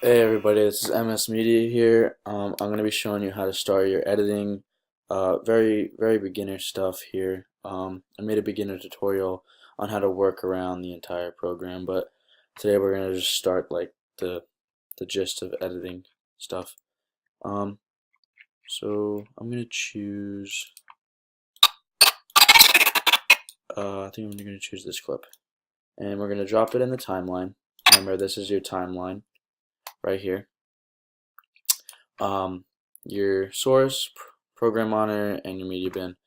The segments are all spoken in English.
Hey everybody, this is MS Media here. I'm going to be showing you how to start your editing. Very beginner stuff here. I made a beginner tutorial on how to work around the entire program, but today we're going to just start like the gist of editing stuff. Um, so I'm going to choose. I think I'm going to choose this clip, and we're going to drop it in the timeline. Remember, this is your timeline right here. Your source, program monitor, and your media bin.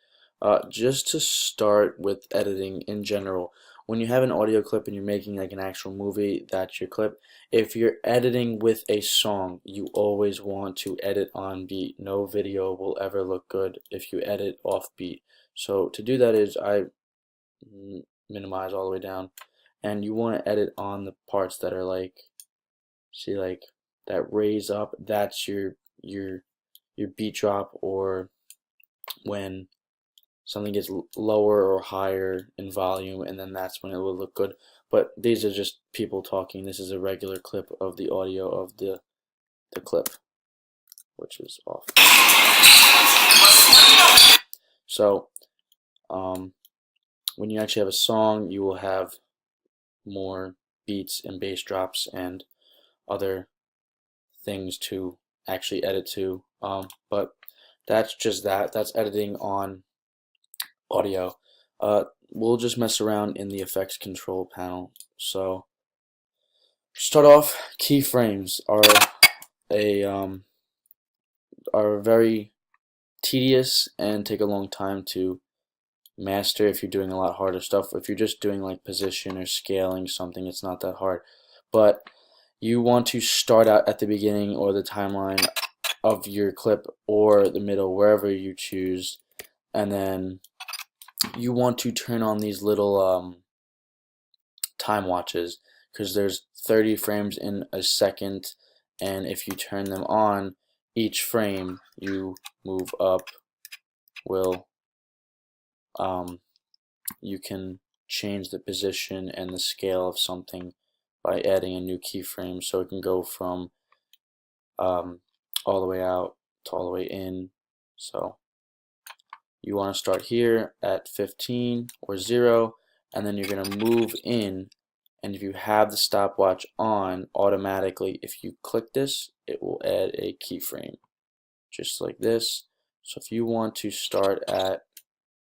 Just to start with editing in general, when you have an audio clip and you're making like an actual movie, that's your clip. If you're editing with a song, you always want to edit on beat. No video will ever look good if you edit off beat. So to do that is I minimize all the way down, and you want to edit on the parts that are like, see, like that raise up. That's your beat drop, or when something gets lower or higher in volume, and then that's when it will look good. But these are just people talking. This is a regular clip of the audio of the clip, which is off. So when you actually have a song, you will have more beats and bass drops and other things to actually edit to. But that's just that. That's editing on audio. We'll just mess around in the effects control panel. So start off, keyframes a are very tedious and take a long time to master if you're doing a lot harder stuff. If you're just doing like position or scaling something, it's not that hard. But you want to start out at the beginning or the timeline of your clip, or the middle, wherever you choose, and then you want to turn on these little time watches, because there's 30 frames in a second, and if you turn them on, each frame you move up will you can change the position and the scale of something by adding a new keyframe, so it can go from all the way out to all the way in. So you want to start here at 15 or 0, and then you're going to move in, and if you have the stopwatch on, automatically if you click this, it will add a keyframe just like this. So if you want to start at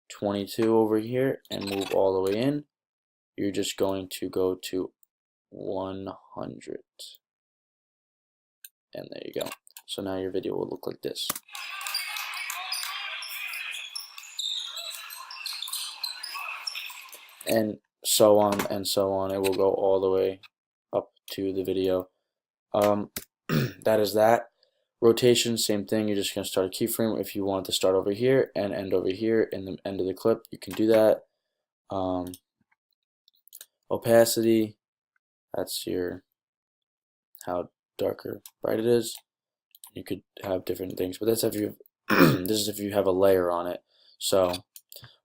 22 over here and move all the way in, you're just going to go to 100, and there you go. So now your video will look like this. And so on and so on. It will go all the way up to the video. That is that. Rotation, same thing. You're just going to start a keyframe. If you want to start over here and end over here in the end of the clip, you can do that. Opacity, that's your how dark or bright it is. You could have different things, but that's if you this is if you have a layer on it. So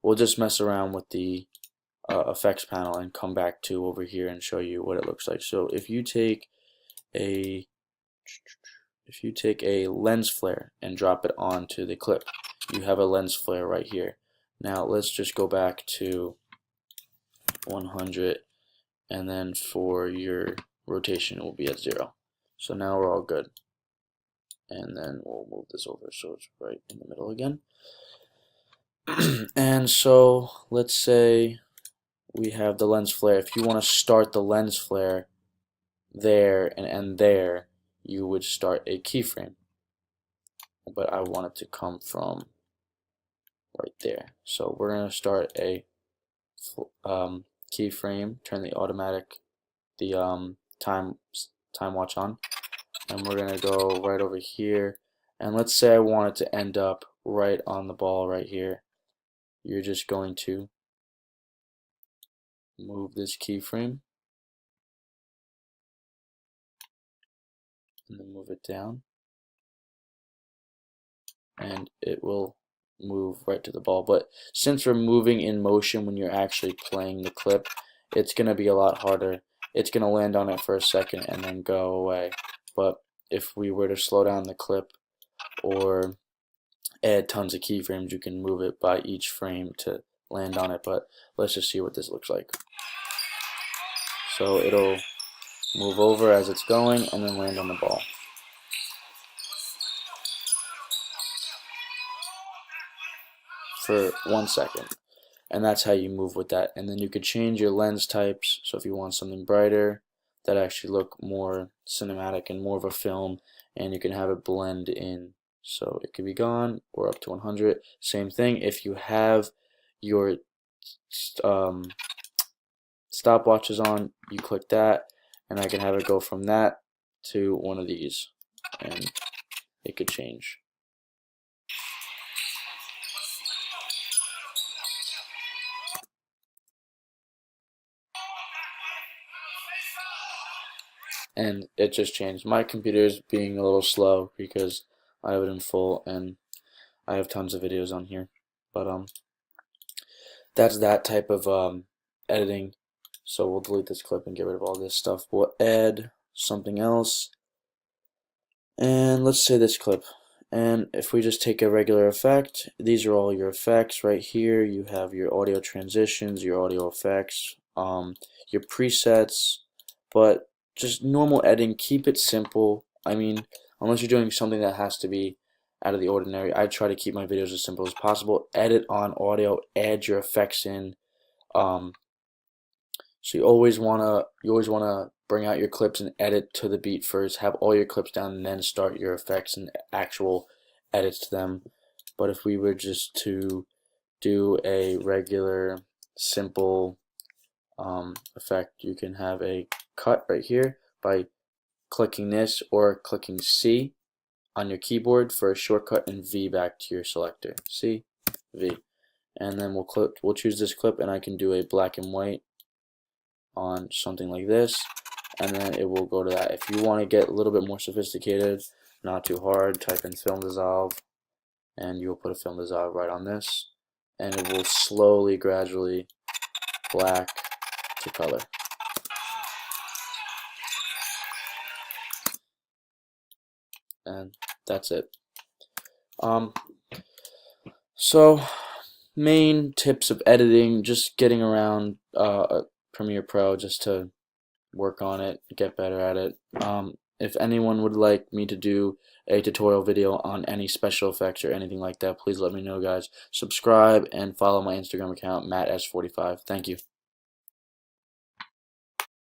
we'll just mess around with the effects panel and come back to over here and show you what it looks like. So if you take a lens flare and drop it onto the clip, you have a lens flare right here. Now let's just go back to 100, and then for your rotation it will be at 0. So now we're all good. And then we'll move this over so it's right in the middle again. And so let's say we have the lens flare. If you want to start the lens flare there and end there, you would start a keyframe. But I want it to come from right there. So we're going to start a keyframe, turn the time watch on, and we're going to go right over here. And let's say I want it to end up right on the ball right here. You're just going to move this keyframe and then move it down, and it will move right to the ball. But since we're moving in motion when you're actually playing the clip, it's going to be a lot harder. It's going to land on it for a second and then go away. but if we were to slow down the clip or add tons of keyframes, you can move it by each frame to land on it. But let's just see what this looks like. So it'll move over as it's going and then land on the ball for 1 second. And that's how you move with that. And then you could change your lens types. So if you want something brighter that actually look more cinematic and more of a film, and you can have it blend in, so it could be gone or up to 100. Same thing if you have your stopwatches on, you click that, and I can have it go from that to one of these, and it could change. And it just changed. My computer's being a little slow because I have it in full and I have tons of videos on here. But that's that type of editing. So we'll delete this clip and get rid of all this stuff. We'll add something else. And let's say this clip. And if we just take a regular effect, these are all your effects right here. You have your audio transitions, your audio effects, your presets, but just normal editing, keep it simple. I mean, unless you're doing something that has to be out of the ordinary, I try to keep my videos as simple as possible. Edit on audio, add your effects in. So you always wanna bring out your clips and edit to the beat first. Have all your clips down and then start your effects and actual edits to them. But if we were just to do a regular simple effect, you can have a cut right here by clicking this or clicking C on your keyboard for a shortcut and V back to your selector. C, V, and then we'll choose this clip, and I can do a black and white on something like this, and then it will go to that. If you want to get a little bit more sophisticated, not too hard, type in film dissolve, and you will put a film dissolve right on this, and it will slowly, gradually black to color. And that's it. So main tips of editing, just getting around Premiere Pro just to work on it, get better at it. If anyone would like me to do a tutorial video on any special effects or anything like that, please let me know, guys. Subscribe and follow my Instagram account, MattS45. Thank you.